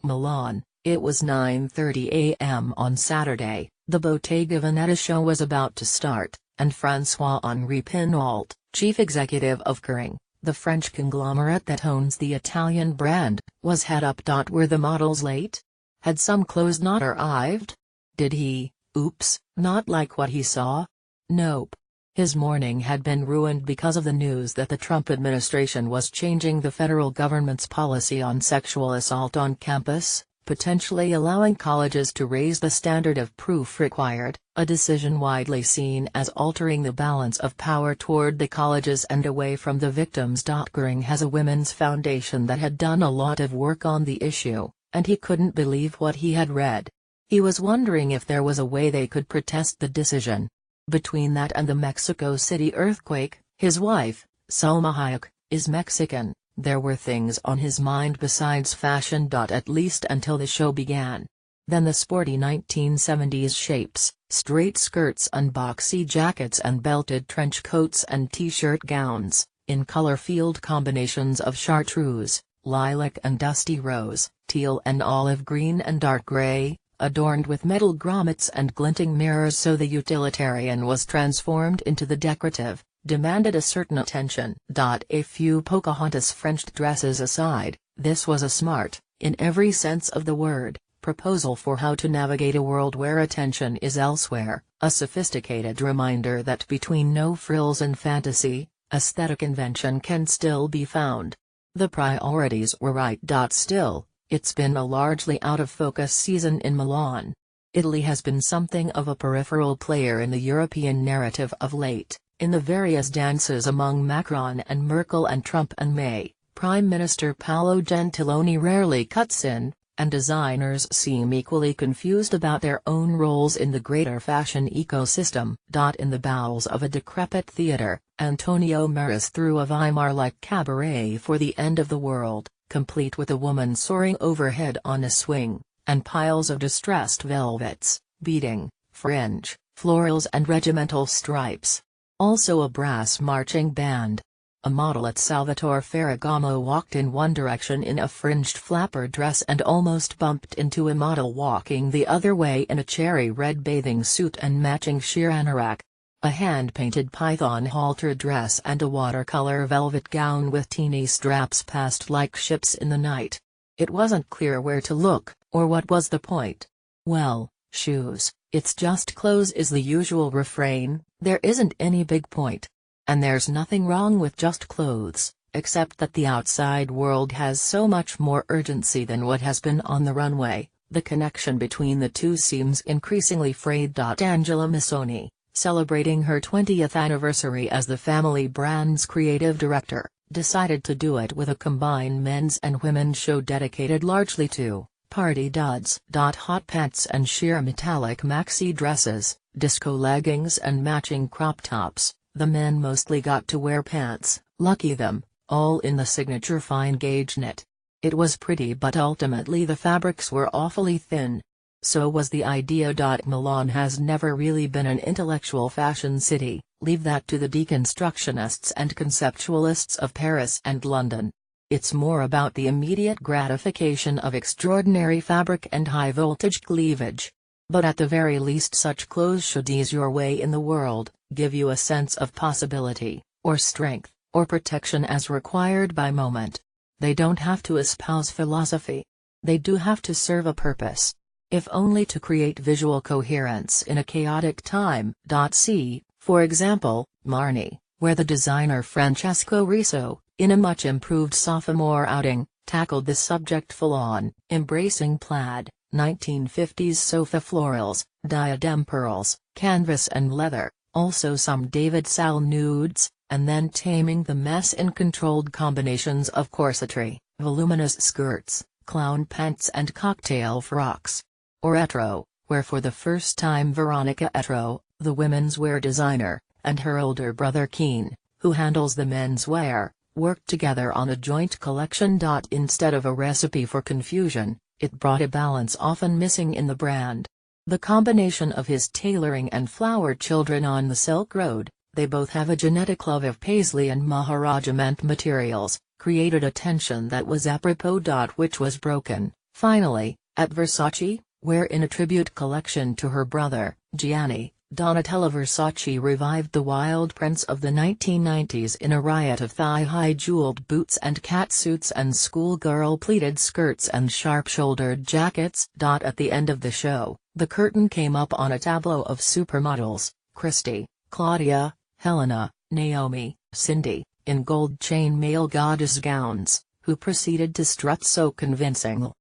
Milan. It was 9:30 a.m. on Saturday, the Bottega Veneta show was about to start, and François-Henri Pinault, chief executive of Kering, the French conglomerate that owns the Italian brand, was head up. Were the models late? Had some clothes not arrived? Did he, oops, not like what he saw? Nope. His morning had been ruined because of the news that the Trump administration was changing the federal government's policy on sexual assault on campus, potentially allowing colleges to raise the standard of proof required, a decision widely seen as altering the balance of power toward the colleges and away from the victims. Kering has a women's foundation that had done a lot of work on the issue, and he couldn't believe what he had read. He was wondering if there was a way they could protest the decision. Between that and the Mexico City earthquake, his wife, Salma Hayek, is Mexican. There were things on his mind besides fashion. At least until the show began. Then the sporty 1970s shapes, straight skirts and boxy jackets and belted trench coats and t-shirt gowns, in color-filled combinations of chartreuse, lilac and dusty rose, teal and olive green and dark gray, adorned with metal grommets and glinting mirrors, so the utilitarian was transformed into the decorative, demanded a certain attention. A few Pocahontas French dresses aside, this was a smart, in every sense of the word, proposal for how to navigate a world where attention is elsewhere, a sophisticated reminder that between no frills and fantasy, aesthetic invention can still be found. The priorities were right. Still, it's been a largely out-of-focus season in Milan. Italy has been something of a peripheral player in the European narrative of late. In the various dances among Macron and Merkel and Trump and May, Prime Minister Paolo Gentiloni rarely cuts in, and designers seem equally confused about their own roles in the greater fashion ecosystem. In the bowels of a decrepit theater, Antonio Maris threw a Weimar-like cabaret for the end of the world, complete with a woman soaring overhead on a swing, and piles of distressed velvets, beading, fringe, florals and regimental stripes. Also a brass marching band. A model at Salvatore Ferragamo walked in one direction in a fringed flapper dress and almost bumped into a model walking the other way in a cherry red bathing suit and matching sheer anorak. A hand-painted python halter dress and a watercolor velvet gown with teeny straps passed like ships in the night. It wasn't clear where to look, or what was the point. Well, shoes, it's just clothes is the usual refrain. There isn't any big point. And there's nothing wrong with just clothes, except that the outside world has so much more urgency than what has been on the runway. The connection between the two seems increasingly frayed. Angela Missoni, celebrating her 20th anniversary as the family brand's creative director, decided to do it with a combined men's and women's show dedicated largely to party duds. Hot pants and sheer metallic maxi dresses, disco leggings and matching crop tops. The men mostly got to wear pants, lucky them, all in the signature fine gauge knit. It was pretty, but ultimately the fabrics were awfully thin. So was the idea. Milan has never really been an intellectual fashion city, leave that to the deconstructionists and conceptualists of Paris and London. It's more about the immediate gratification of extraordinary fabric and high-voltage cleavage. But at the very least such clothes should ease your way in the world, give you a sense of possibility, or strength, or protection as required by moment. They don't have to espouse philosophy. They do have to serve a purpose. If only to create visual coherence in a chaotic time. See, for example, Marni, where the designer Francesco Riso, in a much improved sophomore outing, tackled the subject full-on, embracing plaid, 1950s sofa florals, diadem pearls, canvas and leather, also some David Salle nudes, and then taming the mess in controlled combinations of corsetry, voluminous skirts, clown pants and cocktail frocks. Or Etro, where for the first time Veronica Etro, the women's wear designer, and her older brother Keen, who handles the men's wear, worked together on a joint collection. Instead of a recipe for confusion, it brought a balance often missing in the brand. The combination of his tailoring and flower children on the Silk Road, they both have a genetic love of paisley and Maharaja mint materials, created a tension that was apropos. Which was broken, Finally, at Versace, where in a tribute collection to her brother, Gianni, Donatella Versace revived the wild prince of the 1990s in a riot of thigh-high jeweled boots and catsuits and schoolgirl pleated skirts and sharp-shouldered jackets. At the end of the show, the curtain came up on a tableau of supermodels, Christy, Claudia, Helena, Naomi, Cindy, in gold chain male goddess gowns, who proceeded to strut so convincing.